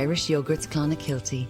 Irish Yogurt's Clonakilty.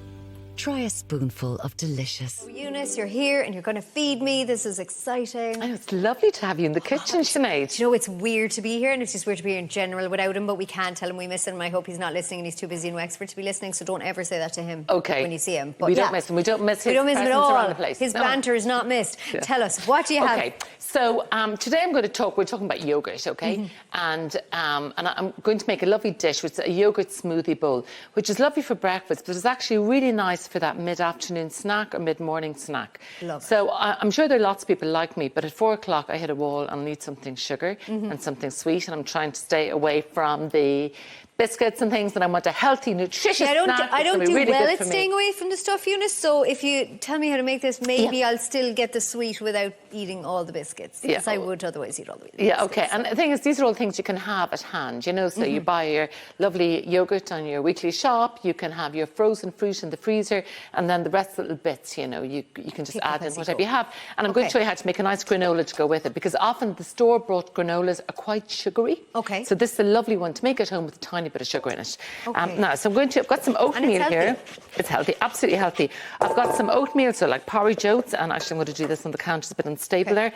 Try a spoonful of delicious. Eunice, you're here and you're going to feed me. This is exciting. I know, it's lovely to have you in the kitchen, Sinead. You know, it's weird to be here, and it's just weird to be here in general without him, but we can't tell him we miss him. I hope he's not listening and he's too busy in Wexford to be listening, so don't ever say that to him when you see him. But we don't miss him. We don't miss his him at all. around the place. His banter is not missed. Yeah. Tell us, what do you have? Okay, so today we're talking about yoghurt, okay? And I'm going to make a lovely dish, which is a yoghurt smoothie bowl, which is lovely for breakfast, but it's actually really nice for that mid-afternoon snack or mid-morning snack. Love so I'm sure there are lots of people like me, but at 4 o'clock I hit a wall and need something sugar and something sweet, and I'm trying to stay away from the biscuits and things, and I want a healthy, nutritious snack. I don't do really well at staying away from the stuff, Eunice, so if you tell me how to make this, maybe I'll still get the sweet without eating all the biscuits, because I would otherwise eat all the biscuits. Yeah, okay, and the thing is, these are all things you can have at hand, you know, so you buy your lovely yoghurt on your weekly shop, you can have your frozen fruit in the freezer, and then the rest of the little bits, you know, you can just add in whatever you have. And I'm going to show you how to make a nice granola to go with it, because often the store-bought granolas are quite sugary. Okay. So this is a lovely one to make at home with a tiny bit of sugar in it. Now, so I've got some oatmeal here. It's healthy, absolutely healthy. I've got some oatmeal, so like porridge oats, and actually I'm going to do this on the counter, it's a bit unstable there.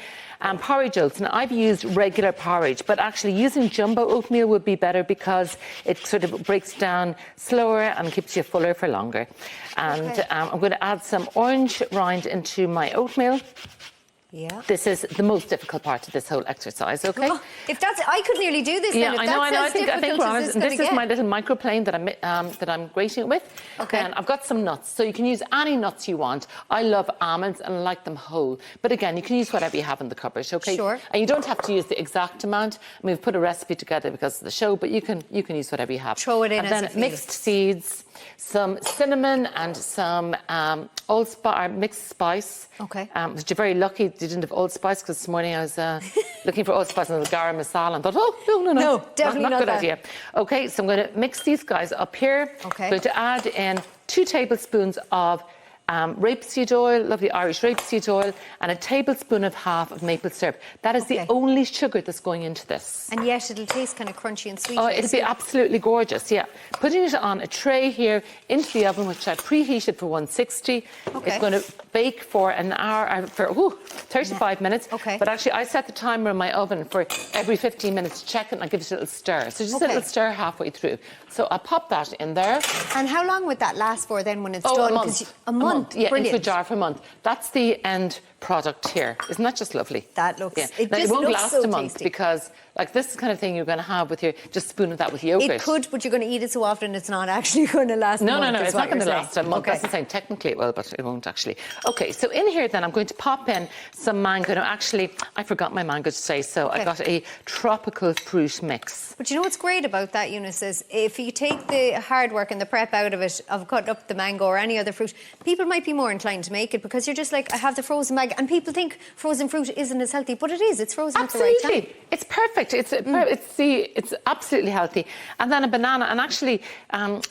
Porridge oats, and I've used regular porridge, but actually using jumbo oatmeal would be better because it sort of breaks down slower and keeps you fuller for longer. And I'm going to add some orange rind into my oatmeal. Yeah. This is the most difficult part of this whole exercise, okay? Oh, I could nearly do this. Yeah, then. I know. I think we're on it. And this is my little microplane that I'm grating it with. Okay. And I've got some nuts, so you can use any nuts you want. I love almonds and I like them whole. But again, you can use whatever you have in the cupboard, okay? Sure. And you don't have to use the exact amount. I mean, we've put a recipe together because of the show, but you can use whatever you have. Throw it in and as then mixed seeds, some cinnamon and some mixed spice. Okay. Which you're very lucky you didn't have allspice, because this morning I was looking for allspice on the garam masala and thought, no, definitely not a good that. idea. Okay, so I'm going to mix these guys up here. Okay. I'm going to add in 2 tablespoons of rapeseed oil, lovely Irish rapeseed oil, and a tablespoon of half of maple syrup. That is the only sugar that's going into this. And yet it'll taste kind of crunchy and sweet. Oh, it'll be absolutely gorgeous, yeah. Putting it on a tray here into the oven, which I preheated for 160. Okay. It's going to bake for an hour, for 35 minutes. Okay. But actually, I set the timer in my oven for every 15 minutes to check it, and I give it a little stir. So just a little stir halfway through. So I'll pop that in there. And how long would that last for then when it's done? A month. A month. Yeah, Brilliant. into a jar for a month. That's the end product here. Isn't that just lovely? That looks... Yeah. It won't last so a month tasty. because, like, this is the kind of thing you're going to have with your just spooning that with yogurt. It could, but you're going to eat it so often it's not actually going to last a month. No, it's not going to last a month. Okay. That's the same. Technically it will, but it won't actually. Okay, so in here then I'm going to pop in some mango. Now, actually, I forgot my mango today, so I got a tropical fruit mix. But you know what's great about that, Eunice, is if you take the hard work and the prep out of it, of cutting up the mango or any other fruit, people might be more inclined to make it because you're just like, I have the frozen bag, and people think frozen fruit isn't as healthy, but it is. It's frozen at the right time. It's perfect. It's absolutely healthy. And then a banana, and actually,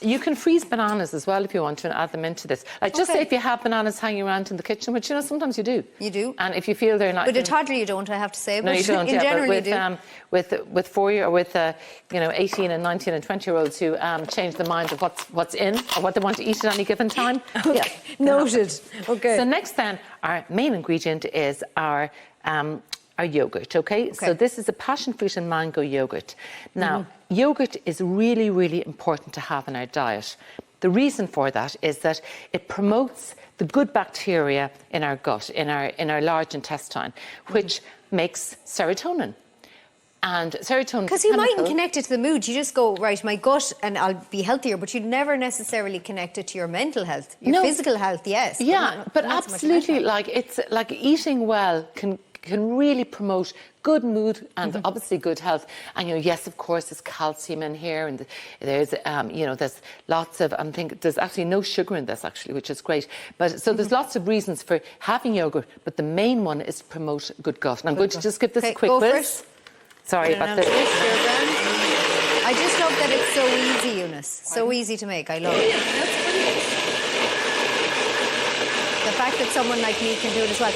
you can freeze bananas as well if you want to and add them into this. Like, just say if you have bananas hanging around in the kitchen, which, you know, sometimes you do. You do. And if you feel they're not... With a toddler you don't, I have to say. No, you don't. In general you do. With 4-year or with 18 and 19 and 20-year-olds who change their mind of what's in or what they want to eat at any given time. Okay. Yeah. Noted. Okay. So next then, our main ingredient is our yogurt, okay? So this is a passion fruit and mango yogurt. Now, yogurt is really, really important to have in our diet. The reason for that is that it promotes the good bacteria in our gut, in our large intestine, which makes serotonin. And serotonin... Because you mightn't connect it to the mood. You just go, right, my gut, and I'll be healthier, but you'd never necessarily connect it to your mental health. Your physical health, yes. Yeah, but absolutely, like, it's like eating well can really promote good mood and obviously good health. And, you know, yes, of course, there's calcium in here, and there's, there's lots of, I think there's actually no sugar in this, actually, which is great. But so there's lots of reasons for having yogurt, but the main one is to promote good gut. And I'm going to just give this a quick whiz. Sorry about this. I just love that it's so easy, Eunice. So easy to make. I love it. That's brilliant. The fact that someone like me can do it as well.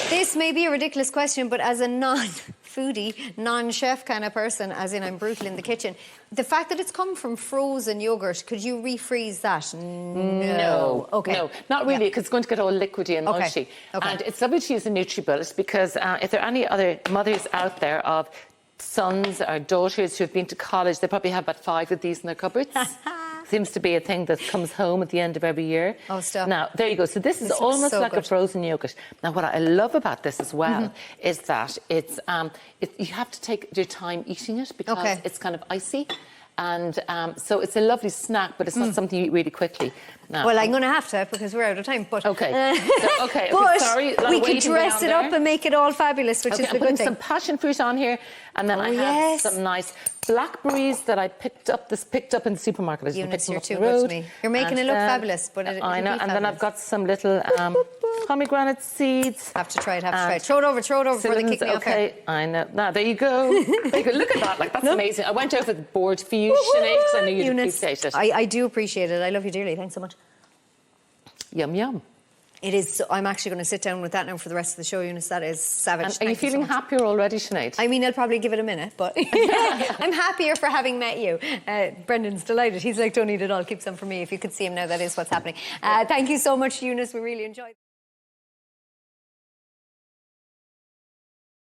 This may be a ridiculous question, but as a non foodie, non-chef kind of person, as in I'm brutal in the kitchen. The fact that it's come from frozen yogurt, could you refreeze that? No. Okay. No, not really, because it's going to get all liquidy and mushy. Okay. And it's lovely to use a NutriBullet because if there are any other mothers out there of sons or daughters who have been to college, they probably have about 5 of these in their cupboards. Seems to be a thing that comes home at the end of every year. Oh, stop. Now, there you go. So this is almost so like good. a frozen yogurt. Now, what I love about this as well is that it's you have to take your time eating it because it's kind of icy. And so it's a lovely snack, but it's not something you eat really quickly. Now, well, I'm going to have to because we're out of time. But okay. But sorry, we could dress it up and make it all fabulous, which is the I'm good putting thing. some passion fruit on here, and then I have some nice blackberries that I picked up in the supermarket. I just Eunice, picked you're them up too the good road. to me. You're making it look fabulous, but I know. And then I've got some little pomegranate seeds. Have to try it. Throw it over before they kick me off here. I know. Now, there you go. Look at that. Like, that's amazing. I went over the board for you, Sinead, because I knew you'd appreciate it. I do appreciate it. I love you dearly. Thanks so much. Yum, yum. It is. I'm actually going to sit down with that now for the rest of the show, Eunice. That is savage. And are you feeling happier already, Sinead? I mean, I'll probably give it a minute, but I'm happier for having met you. Brendan's delighted. He's like, don't eat it all. Keep some for me. If you could see him now, that is what's happening. Thank you so much, Eunice. We really enjoyed it.